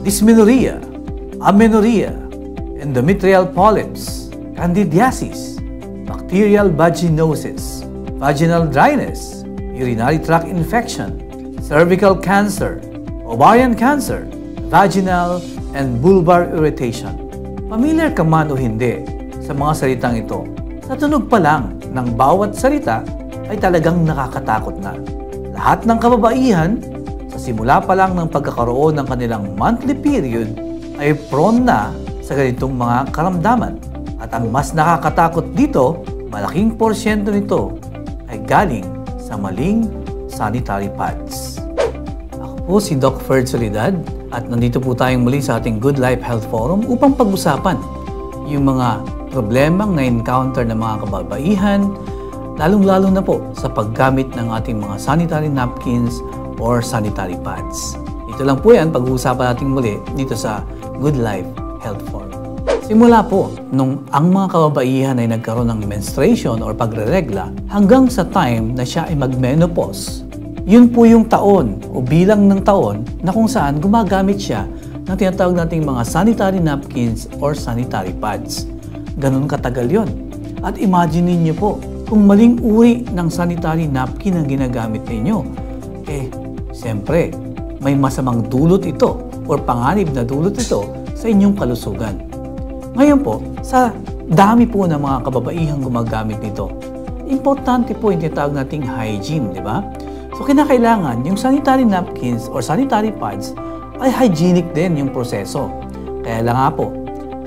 Dysmenorrhea, amenorrhea, endometrial polyps, candidiasis, bacterial vaginosis, vaginal dryness, urinary tract infection, cervical cancer, ovarian cancer, vaginal and vulvar irritation. Familiar ka man o hindi sa mga salitang ito, sa tunog pa lang ng bawat salita ay talagang nakakatakot na. Lahat ng kababaihan, sa simula pa lang ng pagkakaroon ng kanilang monthly period, ay prone na sa ganitong mga karamdaman. At ang mas nakakatakot dito, malaking porsyento nito ay galing sa maling sanitary pads. Ako po si Doc Ferd Soledad at nandito po tayong muli sa ating Good Life Health Forum upang pag-usapan yung mga problemang na-encounter ng mga kababaihan, lalong-lalo na po sa paggamit ng ating mga sanitary napkins or sanitary pads. Ito lang po yan, pag-uusapan natin muli dito sa Good Life Health Forum. Simula po, nung ang mga kababaihan ay nagkaroon ng menstruation or pagre-regla hanggang sa time na siya ay mag-menopause, yun po yung taon o bilang ng taon na kung saan gumagamit siya ng tinatawag nating mga sanitary napkins or sanitary pads. Ganun katagal yun. At imagine niyo po, kung maling uri ng sanitary napkin ang ginagamit ninyo, siyempre, may masamang dulot ito or panganib na dulot ito sa inyong kalusugan. Ngayon po, sa dami po ng mga kababaihang gumagamit nito, importante po yung tinatawag nating hygiene, di ba? So, kinakailangan yung sanitary napkins or sanitary pads ay hygienic din yung proseso. Kaya lang nga po,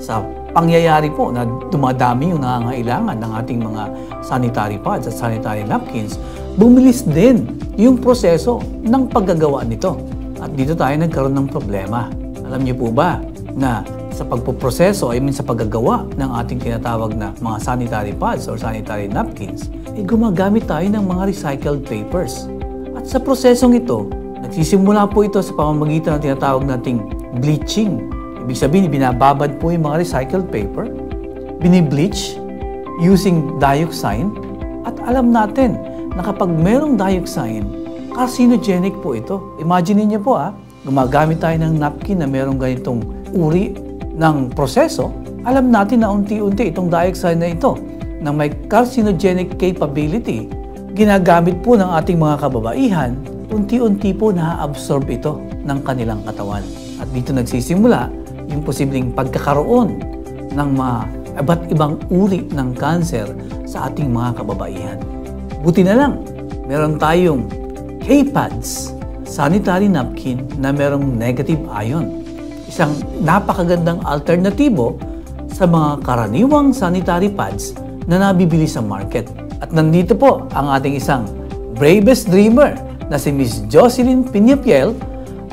sa pangyayari po na dumadami yung nangangailangan ng ating mga sanitary pads at sanitary napkins, bumilis din yung proseso ng paggagawa nito. At dito tayo nagkaroon ng problema. Alam niyo po ba na sa pagpoproseso, sa paggagawa ng ating tinatawag na mga sanitary pads or sanitary napkins, gumagamit tayo ng mga recycled papers. At sa prosesong ito, nagsisimula po ito sa pamamagitan ng tinatawag nating bleaching. Ibig sabihin, binababad po yung mga recycled paper, binibleach using dioxin, at alam natin na kapag merong dioxin, carcinogenic po ito. Imagine niyo po gumagamit tayo ng napkin na merong ganitong uri ng proseso, alam natin na unti-unti itong dioxin na ito na may carcinogenic capability, ginagamit po ng ating mga kababaihan, unti-unti po na-absorb ito ng kanilang katawan. At dito nagsisimula yung posibleng pagkakaroon ng mga iba't ibang uri ng cancer sa ating mga kababaihan. Buti na lang, meron tayong K-pads, sanitary napkin na merong negative ion. Isang napakagandang alternatibo sa mga karaniwang sanitary pads na nabibili sa market. At nandito po ang ating isang bravest dreamer na si Miss Jocelyn Piñapiel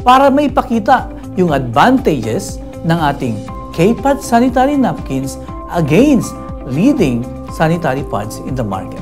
para maipakita yung advantages ng ating K-pad sanitary napkins against leading sanitary pads in the market.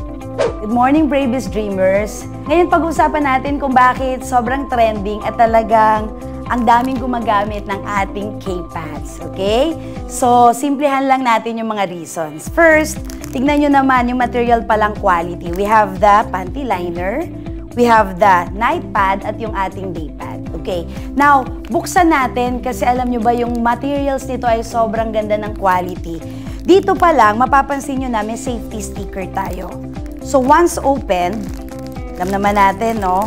Good morning, bravest dreamers! Ngayon pag-usapan natin kung bakit sobrang trending at talagang ang daming gumagamit ng ating K-pads, okay? So, simplihan lang natin yung mga reasons. First, tignan nyo naman yung material palang quality. We have the panty liner, we have the night pad, at yung ating day pad. Okay, now, buksan natin kasi alam nyo ba yung materials nito ay sobrang ganda ng quality. Dito pa lang, mapapansin nyo na may safety sticker tayo. So, once open, alam naman natin, no?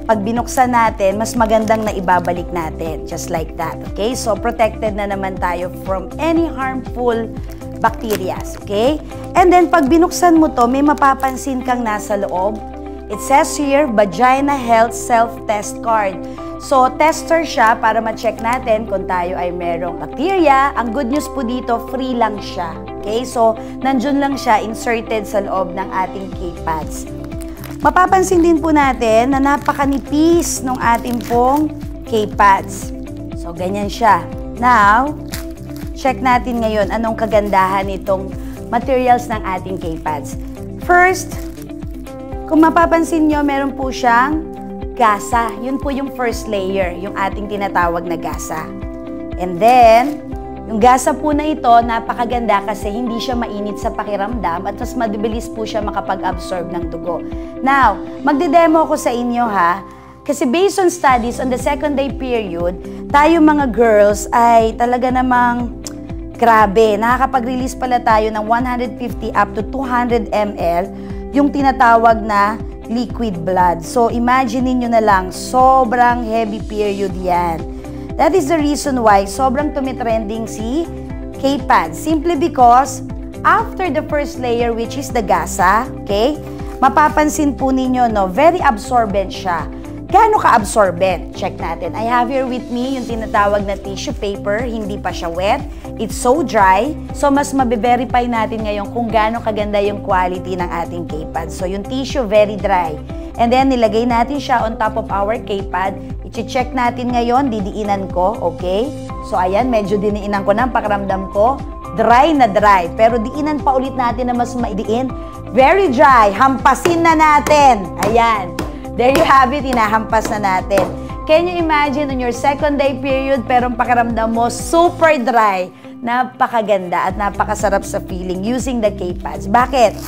Pag binuksan natin, mas magandang na ibabalik natin. Just like that, okay? So, protected na naman tayo from any harmful bacteria, okay? And then, pag binuksan mo to, may mapapansin kang nasa loob. It says here, Vagina Health Self-Test Card. So, tester siya para ma-check natin kung tayo ay merong bacteria. Ang good news po dito, free lang siya. Okay? So, nandun lang siya inserted sa loob ng ating K-pads. Mapapansin din po natin na napakanipis ng ating pong K-pads. So, ganyan siya. Now, check natin ngayon anong kagandahan nitong materials ng ating K-pads. First, kung mapapansin nyo, meron po siyang gasa. Yun po yung first layer, yung ating tinatawag na gasa. And then, Yung gasa po na ito, napakaganda kasi hindi siya mainit sa pakiramdam at mas mabilis po siya makapag-absorb ng dugo. Now, magde-demo ko sa inyo ha, kasi based on studies on the second day period, tayo mga girls ay talaga namang grabe. Nakakapag-release pala tayo ng 150 up to 200 ml yung tinatawag na liquid blood. So, imagine niyo na lang, sobrang heavy period yan. That is the reason why sobrang tumitrending si K-Pads. Simply because after the first layer, which is the gasa, okay, mapapansin po ninyo, no, very absorbent siya. Gaano ka-absorbent? Check natin. I have here with me yung tinatawag na tissue paper. Hindi pa siya wet. It's so dry. So, mas mabe-verify natin ngayon kung gaano kaganda yung quality ng ating K-Pad. So, yung tissue, very dry. And then, nilagay natin siya on top of our K-Pad. I-check natin ngayon, didiinan ko, okay? So, ayan, medyo diniinan ko na, pakiramdam ko. Dry na dry. Pero diinan pa ulit natin na mas maidiin. Very dry. Hampasin na natin. Ayan. There you have it, hinahampas na natin. Can you imagine on your second day period, pero ang pakiramdam mo super dry, napakaganda at napakasarap sa feeling using the K-Pads. Bakit?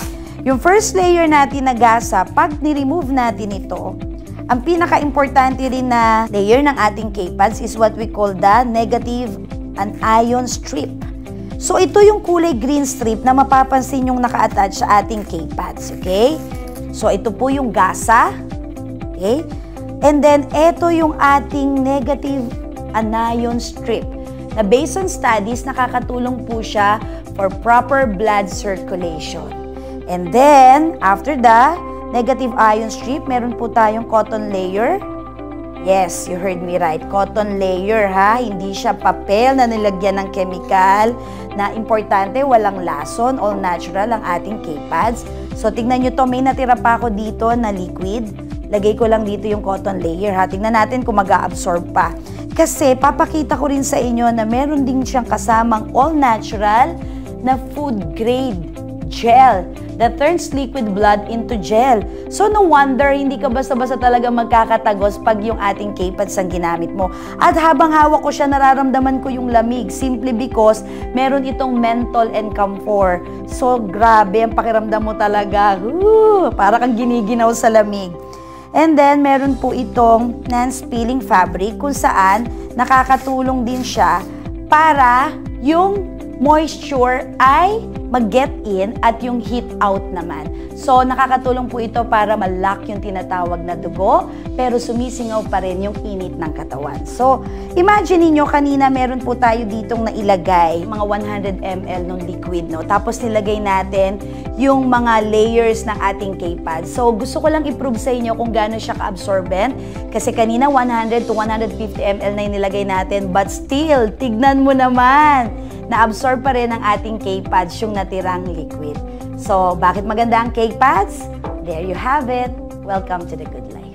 Yung first layer natin na gasa, pag ni-remove natin ito, ang pinaka-importante rin na layer ng ating K-Pads is what we call the negative anion strip. So, ito yung kulay green strip na mapapansin yung naka-attach sa ating K-Pads, okay? So, ito po yung gasa. Okay? And then, ito yung ating negative anion strip na based on studies, nakakatulong po siya for proper blood circulation. And then, after the negative ion strip, meron po tayong cotton layer. Yes, you heard me right. Cotton layer, ha? Hindi siya papel na nilagyan ng chemical na importante, walang lason, all natural ang ating K-Pads. So, tignan nyo to, may natira pa ako dito na liquid. Lagay ko lang dito yung cotton layer, ha? Tingnan natin kung mag-a-absorb pa. Kasi, papakita ko rin sa inyo na meron din siyang kasamang all-natural na food-grade gel that turns liquid blood into gel. So, no wonder, hindi ka basta-basta talaga magkakatagos pag yung ating K-Pads ang ginamit mo. At habang hawak ko siya, nararamdaman ko yung lamig simply because meron itong menthol and camphor. So, grabe, ang pakiramdam mo talaga. Para kang giniginaw sa lamig. And then, meron po itong non-spilling fabric kung saan nakakatulong din siya para yung moisture ay mag-get in at yung heat out naman. So, nakakatulong po ito para ma-lock yung tinatawag na dugo, pero sumisingaw pa rin yung init ng katawan. So, imagine niyo kanina meron po tayo ditong nailagay, mga 100 ml ng liquid, no? Tapos nilagay natin yung mga layers ng ating K-Pad. So, gusto ko lang i-prove sa inyo kung gaano siya ka-absorbent. Kasi kanina 100 to 150 ml na inilagay natin, but still, tignan mo naman, na-absorb pa rin ang ating K-Pads yung natirang liquid. So, bakit maganda ang K-Pads? There you have it. Welcome to the good life.